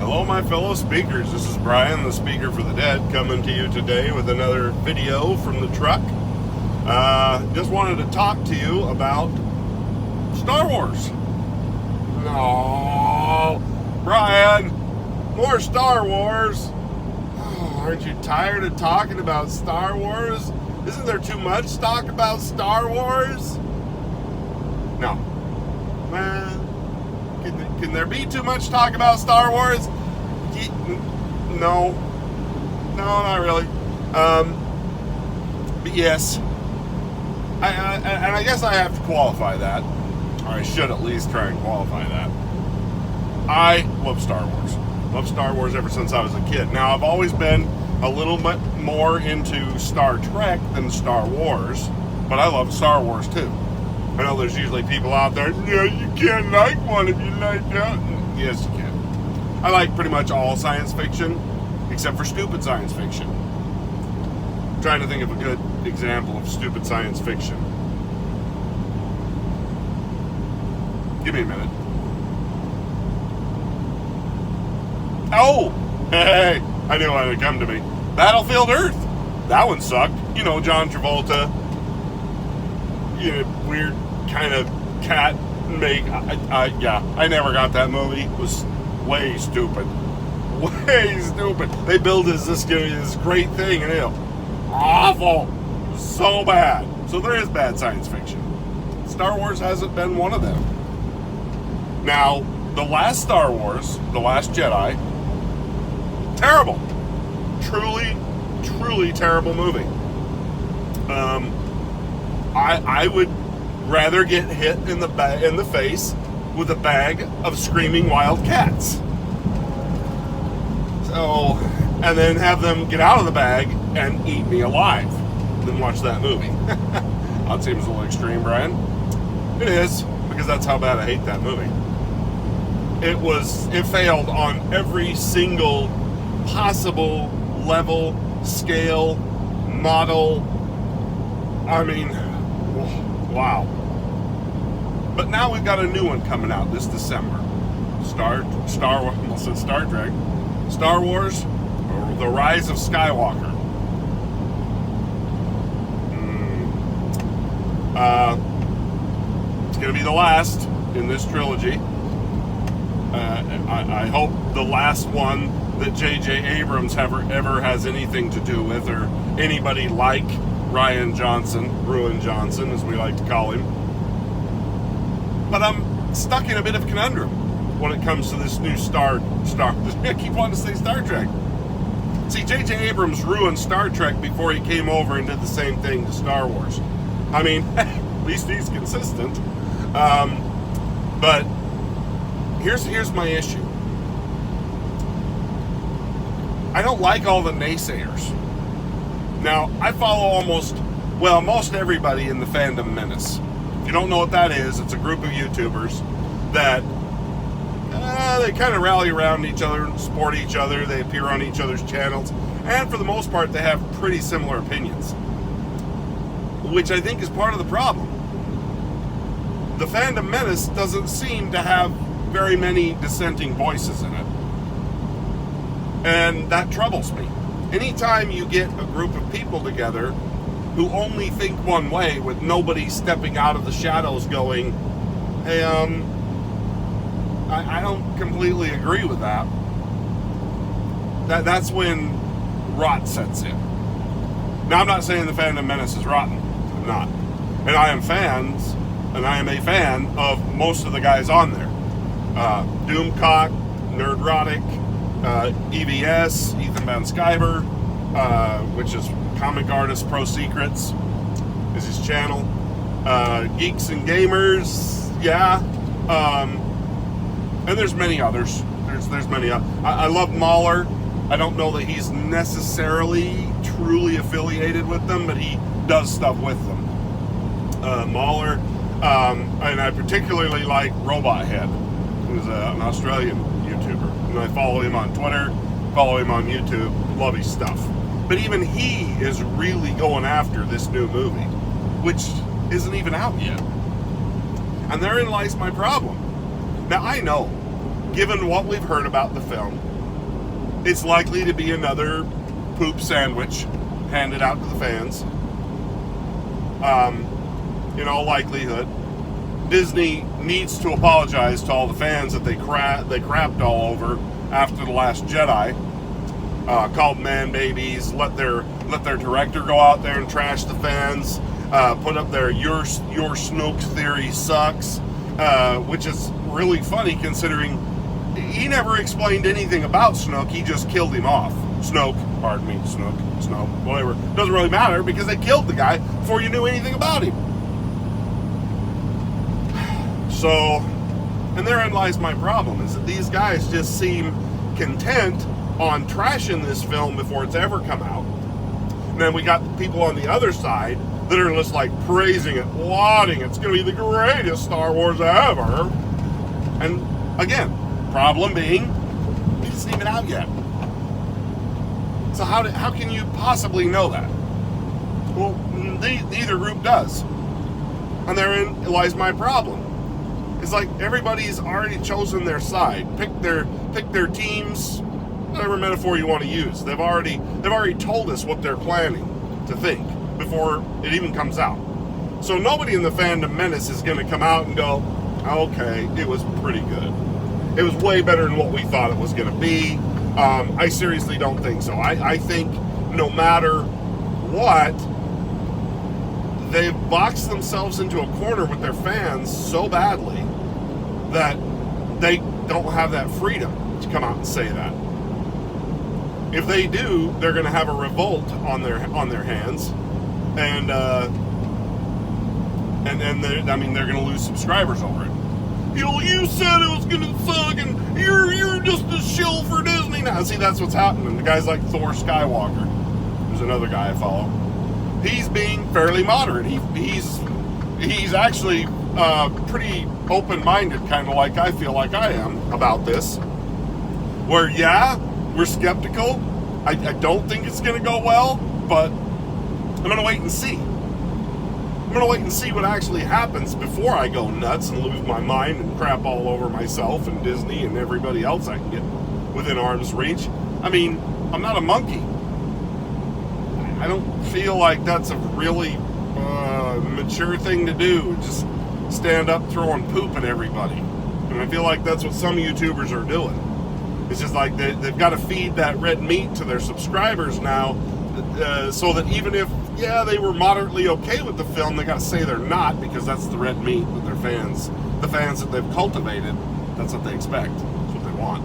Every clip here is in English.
Hello, my fellow speakers. This is Brian, the speaker for the dead, coming to you today with another video from the truck. Just wanted to talk to you about Star Wars. No, Brian, more Star Wars. Oh, aren't you tired of talking about Star Wars? Isn't there too much talk about Star Wars? No. Man. Can there be too much talk about Star Wars? No, not really. But yes, I guess I have to qualify that, or I should at least try and qualify that. I love Star Wars. Love Star Wars ever since I was a kid. Now, I've always been a little bit more into Star Trek than Star Wars, but I love Star Wars too. I know there's usually people out there, yeah, you can't like one if you like that. Yes, you can. I like pretty much all science fiction, except for stupid science fiction. I'm trying to think of a good example of stupid science fiction. Give me a minute. Oh! Hey! I knew it would come to me. Battlefield Earth! That one sucked. You know, John Travolta. Weird kind of cat make. I never got that movie. It was way stupid. Way stupid. They build this great thing and it's awful. So bad. So there is bad science fiction. Star Wars hasn't been one of them. Now, the last Star Wars, The Last Jedi, terrible. Truly terrible movie. I would rather get hit in the face with a bag of screaming wild cats. So, and then have them get out of the bag and eat me alive than watch that movie. That seems a little extreme, Brian. It is, because that's how bad I hate that movie. It failed on every single possible level, scale, model. I mean, wow. But now we've got a new one coming out this December. Star Trek. Star Wars, or The Rise of Skywalker. It's going to be the last in this trilogy. I hope the last one that J.J. Abrams ever has anything to do with, or anybody like Rian Johnson, as we like to call him. But I'm stuck in a bit of a conundrum when it comes to this new Star. I keep wanting to say Star Trek. See, J.J. Abrams ruined Star Trek before he came over and did the same thing to Star Wars. I mean, at least he's consistent. But here's my issue. I don't like all the naysayers. Now, I follow most everybody in the Fandom Menace. If you don't know what that is, it's a group of YouTubers that they kind of rally around each other and support each other. They appear on each other's channels. And for the most part, they have pretty similar opinions, which I think is part of the problem. The Fandom Menace doesn't seem to have very many dissenting voices in it. And that troubles me. Anytime you get a group of people together who only think one way, with nobody stepping out of the shadows going, hey, I don't completely agree with that. That's when rot sets in. Now, I'm not saying the Fandom Menace is rotten. I'm not. And I am a fan of most of the guys on there. Doomcock, Nerdrotic, EVS, Ethan Van Sciver, which is Comic Artist Pro Secrets, is his channel. Geeks and Gamers, yeah. And there's many others. There's many. I love Mahler. I don't know that he's necessarily truly affiliated with them, but he does stuff with them. Mahler, and I particularly like Robot Head, who's an Australian YouTuber. And I follow him on Twitter, follow him on YouTube, love his stuff. But even he is really going after this new movie, which isn't even out yet. And therein lies my problem. Now, I know, given what we've heard about the film, it's likely to be another poop sandwich handed out to the fans. In all likelihood, Disney needs to apologize to all the fans that they crapped all over after The Last Jedi. Called man babies, let their director go out there and trash the fans, put up their your Snoke theory sucks, which is really funny considering he never explained anything about Snoke. He just killed him off. Snoke, whatever. Doesn't really matter because they killed the guy before you knew anything about him. So, and therein lies my problem, is that these guys just seem content on trashing this film before it's ever come out. And then we got people on the other side that are just like praising it, lauding it. It's going to be the greatest Star Wars ever. And again, problem being, it isn't even out yet. So how can you possibly know that? Well, neither group does. And therein lies my problem. It's like everybody's already chosen their side, picked their teams, whatever metaphor you want to use. They've already told us what they're planning to think before it even comes out. So nobody in the Fandom Menace is going to come out and go, okay, it was pretty good. It was way better than what we thought it was going to be. I seriously don't think so. I think no matter what, they've boxed themselves into a corner with their fans so badly that they don't have that freedom to come out and say that. If they do, they're going to have a revolt on their hands, and they're going to lose subscribers over it. You said it was going to suck, and you're just a shill for Disney now. See, that's what's happening. The guys like Thor Skywalker, who's another guy I follow, he's being fairly moderate. He's actually pretty open-minded, kind of like I feel like I am about this. Where, yeah, we're skeptical. I don't think it's going to go well, but I'm going to wait and see. I'm going to wait and see what actually happens before I go nuts and lose my mind and crap all over myself and Disney and everybody else I can get within arm's reach. I mean, I'm not a monkey. I don't feel like that's a really mature thing to do. Just stand up throwing poop at everybody. And I feel like that's what some YouTubers are doing. It's just like they've got to feed that red meat to their subscribers now, so that even if, yeah, they were moderately okay with the film, they got to say they're not, because that's the red meat that their fans, the fans that they've cultivated, that's what they expect. That's what they want.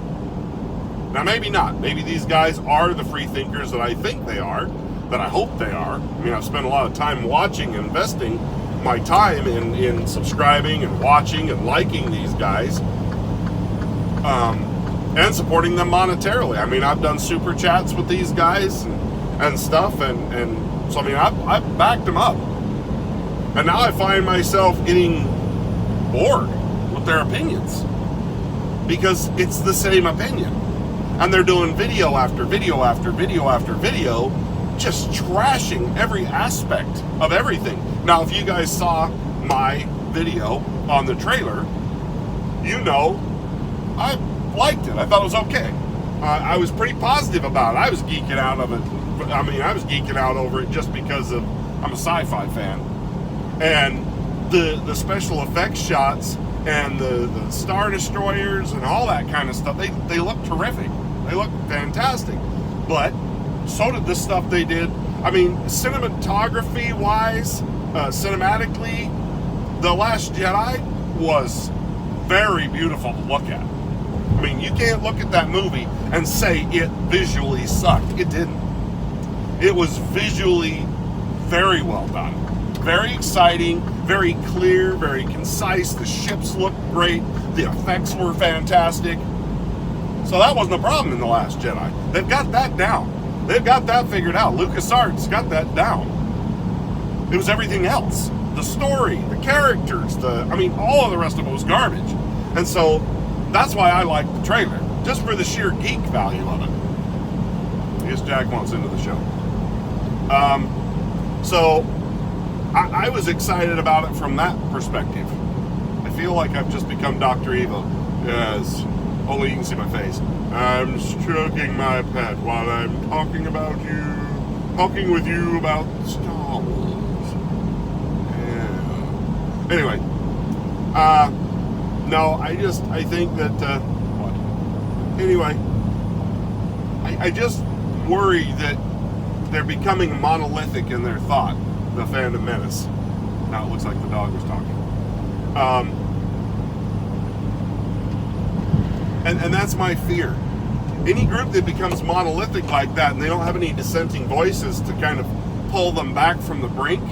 Now, maybe not. Maybe these guys are the free thinkers that I think they are, that I hope they are. I mean, I've spent a lot of time watching and investing my time in subscribing and watching and liking these guys. And supporting them monetarily. I mean, I've done super chats with these guys and stuff, and so I mean, I've backed them up. And now I find myself getting bored with their opinions because it's the same opinion, and they're doing video after video after video after video, just trashing every aspect of everything. Now, if you guys saw my video on the trailer, you know I liked it. I thought it was okay. I was pretty positive about it. I was geeking out of it. I mean, I was geeking out over it just because I'm a sci-fi fan. And the special effects shots and the Star Destroyers and all that kind of stuff, they look terrific. They look fantastic. But so did the stuff they did. I mean, cinematography-wise, cinematically, The Last Jedi was very beautiful to look at. I mean, you can't look at that movie and say it visually sucked. It didn't. It was visually very well done. Very exciting, very clear, very concise. The ships looked great. The effects were fantastic. So that wasn't a problem in The Last Jedi. They've got that down. They've got that figured out. LucasArts got that down. It was everything else. The story, the characters, all of the rest of it was garbage. And so that's why I like the trailer, just for the sheer geek value of it. I guess Jack wants into the show. So I was excited about it from that perspective. I feel like I've just become Dr. Evil. Yes, Only you can see my face. I'm stroking my pet while I'm talking with you about Star Wars. Yeah. Anyway, no, I think that, what? Anyway, I just worry that they're becoming monolithic in their thought, the Fandom Menace. Now it looks like the dog was talking. And that's my fear. Any group that becomes monolithic like that and they don't have any dissenting voices to kind of pull them back from the brink,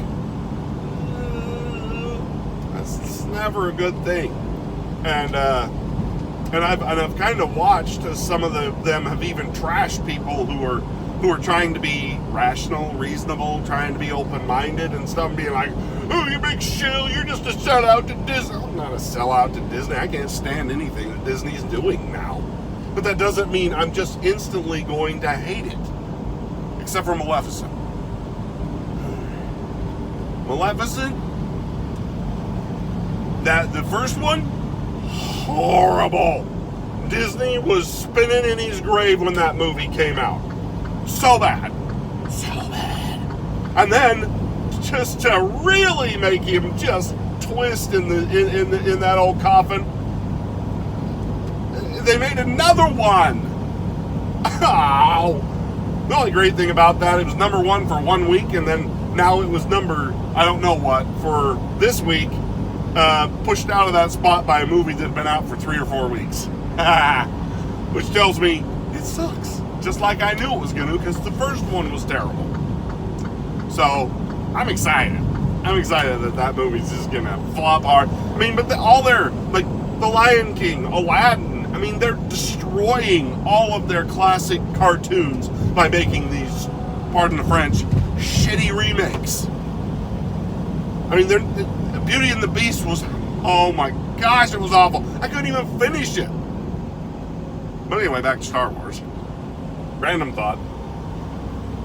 that's never a good thing. And I've kind of watched as some of them have even trashed people who are trying to be rational, reasonable, trying to be open-minded and stuff, and being like, oh, you big shill, you're just a sellout to Disney. I'm not a sellout to Disney. I can't stand anything that Disney's doing now. But that doesn't mean I'm just instantly going to hate it. Except for Maleficent. Maleficent? The first one? Horrible. Disney was spinning in his grave when that movie came out. So bad. So bad. And then, just to really make him just twist in that old coffin, they made another one. Oh. The only great thing about that, it was number one for 1 week, and then now it was number, I don't know what, for this week, pushed out of that spot by a movie that had been out for 3 or 4 weeks. Which tells me it sucks. Just like I knew it was going to, because the first one was terrible. So, I'm excited. I'm excited that movie's just going to flop hard. I mean, but all their, like, The Lion King, Aladdin, I mean, they're destroying all of their classic cartoons by making these, pardon the French, shitty remakes. I mean, Beauty and the Beast was, oh my gosh, it was awful. I couldn't even finish it. But anyway, back to Star Wars. Random thought.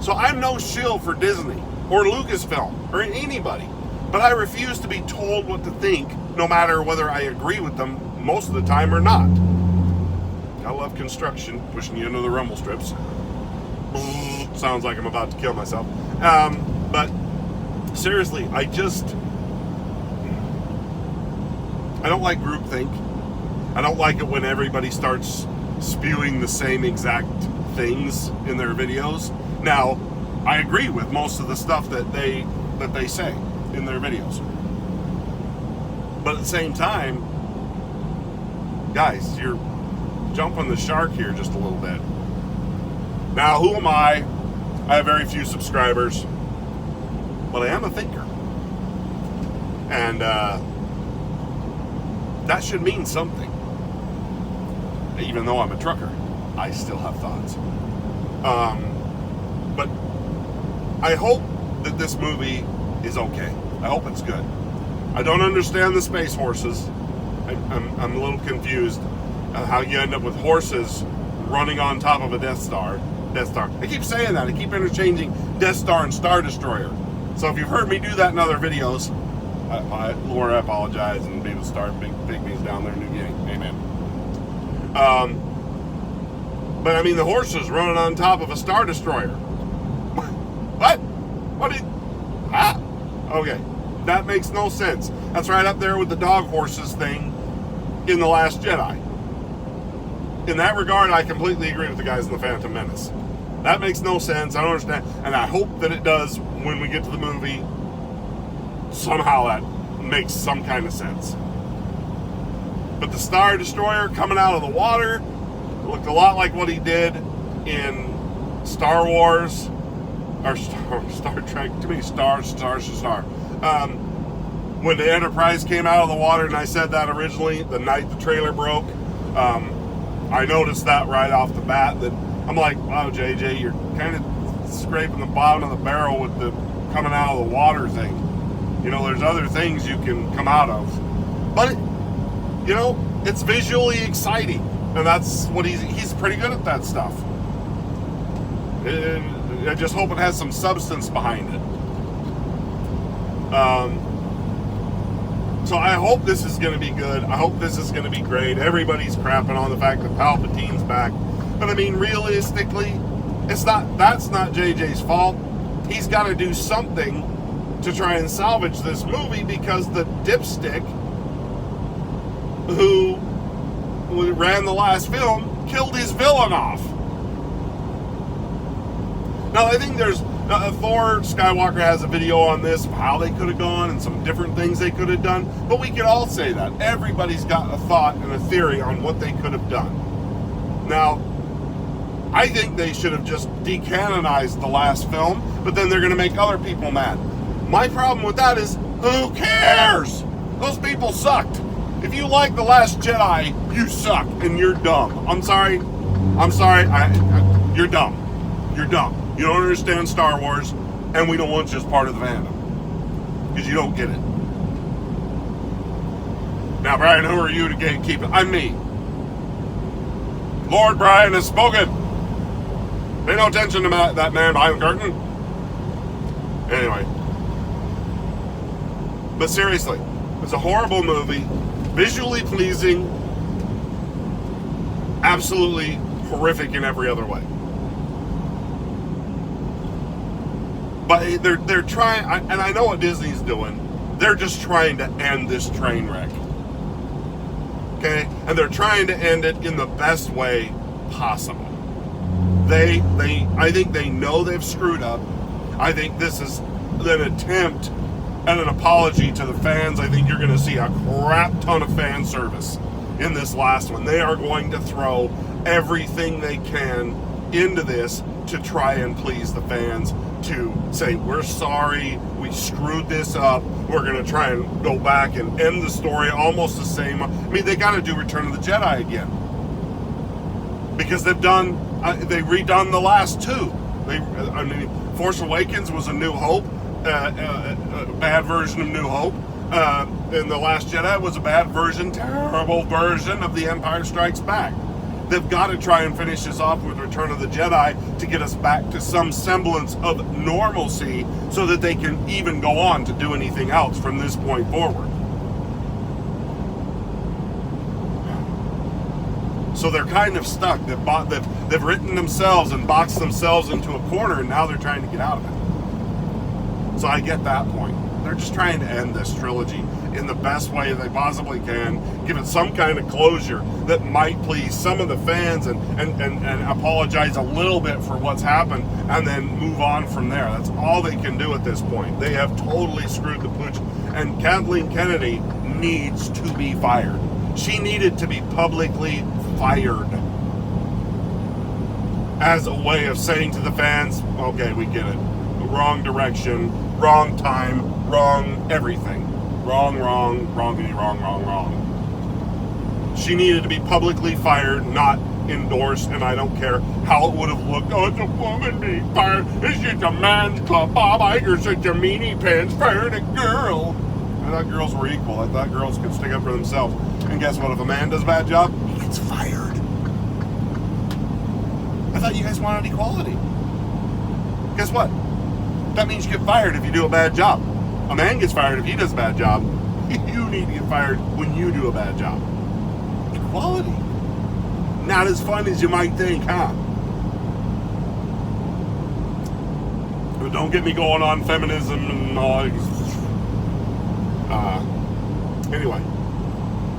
So I'm no shill for Disney or Lucasfilm or anybody, but I refuse to be told what to think, no matter whether I agree with them most of the time or not. I love construction, pushing you into the rumble strips. Sounds like I'm about to kill myself. But seriously, I don't like groupthink. I don't like it when everybody starts spewing the same exact things in their videos. Now, I agree with most of the stuff that they say in their videos. But at the same time, guys, you're jumping the shark here just a little bit. Now, who am I? I have very few subscribers, but I am a thinker. And that should mean something. Even though I'm a trucker, I still have thoughts. But I hope that this movie is okay. I hope it's good. I don't understand the space horses. I'm a little confused how you end up with horses running on top of a Death Star. I keep saying that. I keep interchanging Death Star and Star Destroyer. So if you've heard me do that in other videos, Laura, I apologize, and be able to start big pygmies down there in New Guinea. Amen. But I mean, the horses running on top of a Star Destroyer. What? What did? Ah? Okay. That makes no sense. That's right up there with the dog horses thing in The Last Jedi. In that regard, I completely agree with the guys in the Phantom Menace. That makes no sense. I don't understand. And I hope that it does when we get to the movie. Somehow that makes some kind of sense. But the Star Destroyer coming out of the water looked a lot like what he did in Star Wars, or Star Trek. Too many stars. When the Enterprise came out of the water, and I said that originally, the night the trailer broke, I noticed that right off the bat. That I'm like, wow, JJ, you're kind of scraping the bottom of the barrel with the coming out of the water thing. You know, there's other things you can come out of. But, you know, it's visually exciting. And that's what he's pretty good at that stuff. I just hope it has some substance behind it. So I hope this is going to be good. I hope this is going to be great. Everybody's crapping on the fact that Palpatine's back. But I mean, realistically, that's not JJ's fault. He's got to do something to try and salvage this movie because the dipstick who ran the last film killed his villain off. Now, I think there's Thor Skywalker has a video on this of how they could have gone and some different things they could have done, but we can all say that. Everybody's got a thought and a theory on what they could have done. Now, I think they should have just decanonized the last film, but then they're going to make other people mad. My problem with that is, who cares? Those people sucked. If you like The Last Jedi, you suck and you're dumb. I'm sorry. You're dumb. You're dumb. You don't understand Star Wars, and we don't want you as part of the fandom. Because you don't get it. Now, Brian, who are you to gatekeep it? I'm me. Lord Brian has spoken. Pay no attention to that man behind the curtain. Anyway. But seriously, it's a horrible movie. Visually pleasing. Absolutely horrific in every other way. But they're trying, and I know what Disney's doing. They're just trying to end this train wreck. Okay? And they're trying to end it in the best way possible. I think they know they've screwed up. I think this is an attempt at an apology to the fans. I think you're going to see a crap ton of fan service in this last one. They are going to throw everything they can into this to try and please the fans, to say, we're sorry, we screwed this up, we're going to try and go back and end the story almost the same. I mean, they got to do Return of the Jedi again. Because they've redone the last two. Force Awakens was a New Hope, a bad version of New Hope. And The Last Jedi was a bad version, terrible version of The Empire Strikes Back. They've got to try and finish this off with Return of the Jedi to get us back to some semblance of normalcy so that they can even go on to do anything else from this point forward. So they're kind of stuck. They've written themselves and boxed themselves into a corner, and now they're trying to get out of it. So I get that point. They're just trying to end this trilogy in the best way they possibly can, give it some kind of closure that might please some of the fans and apologize a little bit for what's happened and then move on from there. That's all they can do at this point. They have totally screwed the pooch, and Kathleen Kennedy needs to be fired. She needed to be publicly fired as a way of saying to the fans, okay, we get it. Wrong direction, wrong time, wrong everything. Wrong. She needed to be publicly fired, not endorsed, and I don't care how it would have looked. Oh, it's a woman being fired. It's just a man's club. Bob Iger's such a meanie pants firing a girl. I thought girls were equal. I thought girls could stick up for themselves. And guess what? If a man does a bad job, he gets fired. I thought you guys wanted equality. Guess what? That means you get fired if you do a bad job. A man gets fired if he does a bad job. You need to get fired when you do a bad job. Equality. Not as fun as you might think, huh? But don't get me going on feminism and all that. Anyway.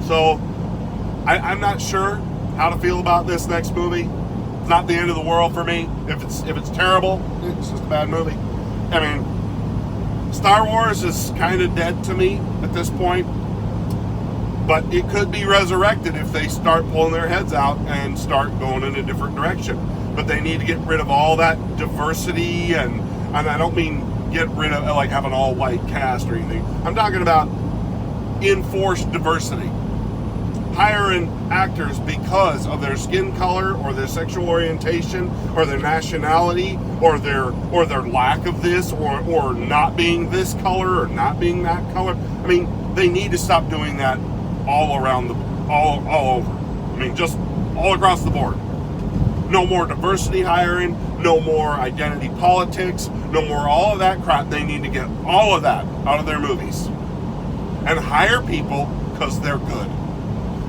So, I'm not sure how to feel about this next movie. It's not the end of the world for me. If it's terrible, it's just a bad movie. I mean, Star Wars is kind of dead to me at this point, but it could be resurrected if they start pulling their heads out and start going in a different direction. But they need to get rid of all that diversity, and I don't mean get rid of, like, have an all-white cast or anything. I'm talking about enforced diversity. Hiring actors because of their skin color or their sexual orientation or their nationality or their lack of this or not being this color or not being that color. I mean, they need to stop doing that all around all over. I mean, just all across the board. No more diversity hiring, no more identity politics, no more all of that crap. They need to get all of that out of their movies. And hire people because they're good.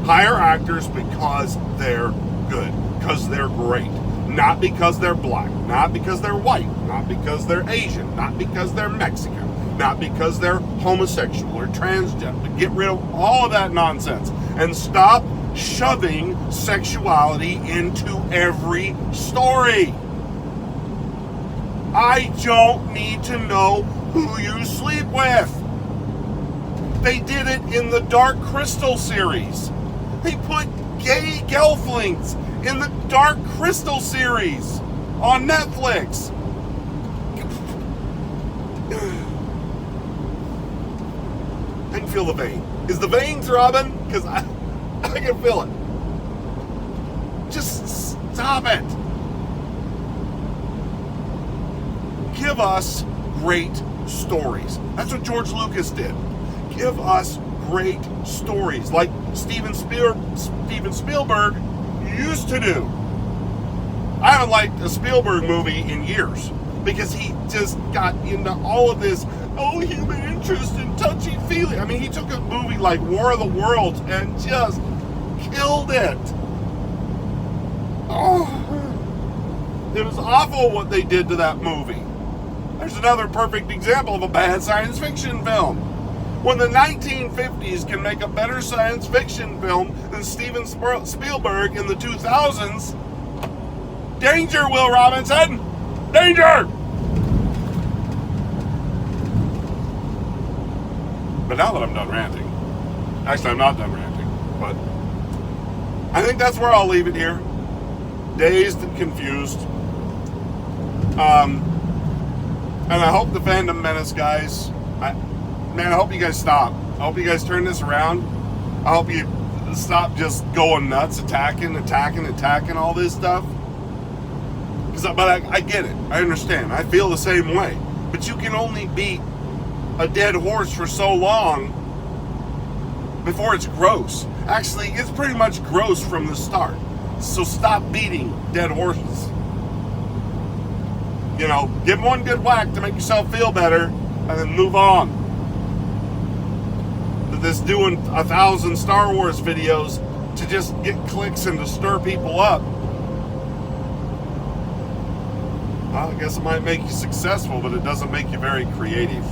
Hire actors because they're good, because they're great. Not because they're black, not because they're white, not because they're Asian, not because they're Mexican, not because they're homosexual or transgender. Get rid of all of that nonsense and stop shoving sexuality into every story. I don't need to know who you sleep with. They did it in the Dark Crystal series. They put gay gelflings in the Dark Crystal series on Netflix. I can feel the vein. Is the vein throbbing? Because I can feel it. Just stop it. Give us great stories. That's what George Lucas did. Give us great stories like Steven Spielberg used to do. I haven't liked a Spielberg movie in years because he just got into all of this human interest and touchy-feely. I mean, he took a movie like War of the Worlds and just killed it. It was awful what they did to that movie. There's another perfect example of a bad science fiction film. When the 1950s can make a better science fiction film than Steven Spielberg in the 2000s, danger, Will Robinson! Danger! But now that I'm done ranting, actually I'm not done ranting, but I think that's where I'll leave it here. Dazed and confused. And I hope the Fandom Menace guys, I hope you guys stop. I hope you guys turn this around. I hope you stop just going nuts, attacking all this stuff. But I get it. I understand. I feel the same way. But you can only beat a dead horse for so long before it's gross. Actually, it's pretty much gross from the start. So stop beating dead horses. You know, give them one good whack to make yourself feel better, and then move on. This doing 1,000 Star Wars videos to just get clicks and to stir people up. Well, I guess it might make you successful, but it doesn't make you very creative.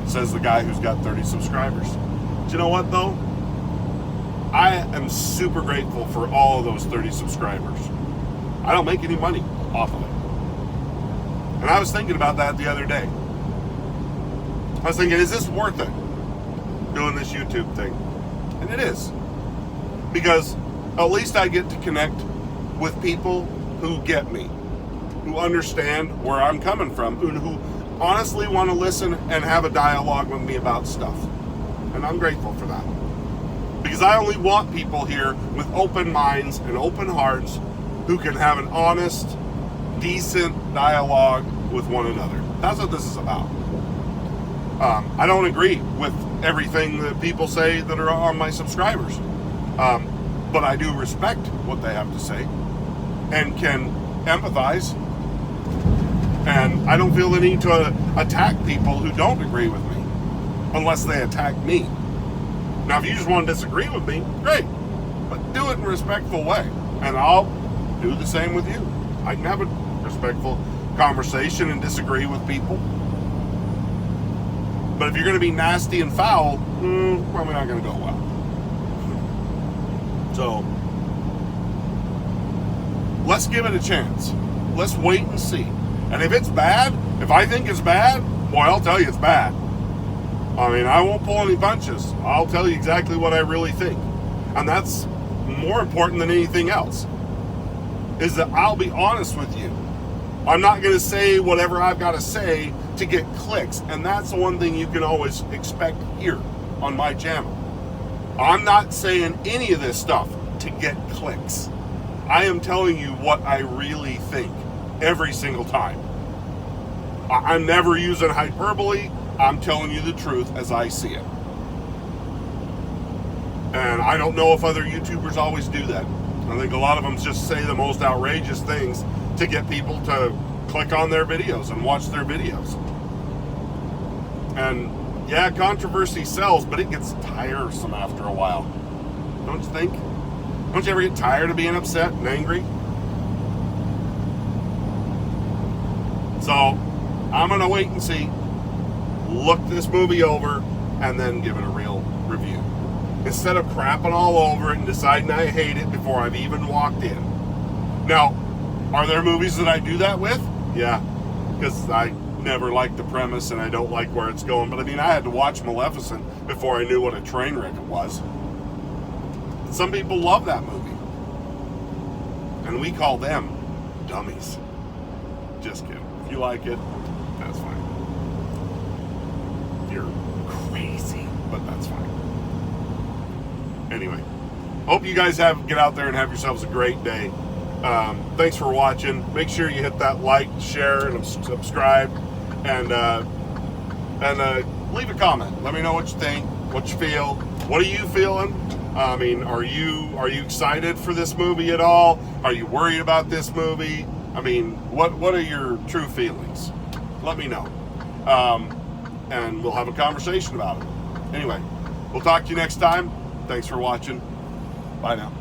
Says the guy who's got 30 subscribers. Do you know what, though? I am super grateful for all of those 30 subscribers. I don't make any money off of it. And I was thinking about that the other day. I was thinking, is this worth it? Doing this YouTube thing. And it is. Because at least I get to connect with people who get me, who understand where I'm coming from, and who honestly want to listen and have a dialogue with me about stuff. And I'm grateful for that. Because I only want people here with open minds and open hearts who can have an honest, decent dialogue with one another. That's what this is about. I don't agree with everything that people say that are on my subscribers. But I do respect what they have to say and can empathize. And I don't feel the need to attack people who don't agree with me unless they attack me. Now, if you just want to disagree with me, great. But do it in a respectful way. And I'll do the same with you. I can have a respectful conversation and disagree with people. But if you're going to be nasty and foul, probably not going to go well. So, let's give it a chance. Let's wait and see. And if it's bad, if I think it's bad, boy, I'll tell you it's bad. I mean, I won't pull any punches. I'll tell you exactly what I really think. And that's more important than anything else, is that I'll be honest with you. I'm not going to say whatever I've got to say to get clicks. And that's the one thing you can always expect here on my channel. I'm not saying any of this stuff to get clicks. I am telling you what I really think every single time. I'm never using hyperbole. I'm telling you the truth as I see it. And I don't know if other YouTubers always do that. I think a lot of them just say the most outrageous things to get people to click on their videos and watch their videos. And Yeah, controversy sells, but it gets tiresome after a while. Don't you think? Don't you ever get tired of being upset and angry? So, I'm going to wait and see. Look this movie over, and then give it a real review. Instead of crapping all over it and deciding I hate it before I've even walked in. Now, are there movies that I do that with? Yeah, because I never liked the premise and I don't like where it's going. But I mean, I had to watch Maleficent before I knew what a train wreck it was. Some people love that movie. And we call them dummies. Just kidding. If you like it, that's fine. You're crazy, but that's fine. Anyway, hope you guys get out there and have yourselves a great day. Thanks for watching. Make sure you hit that like, share, and subscribe, and leave a comment. Let me know what you think, what you feel. What are you feeling? I mean, are you excited for this movie at all? Are you worried about this movie? I mean, what are your true feelings? Let me know, and we'll have a conversation about it. Anyway, we'll talk to you next time. Thanks for watching. Bye now.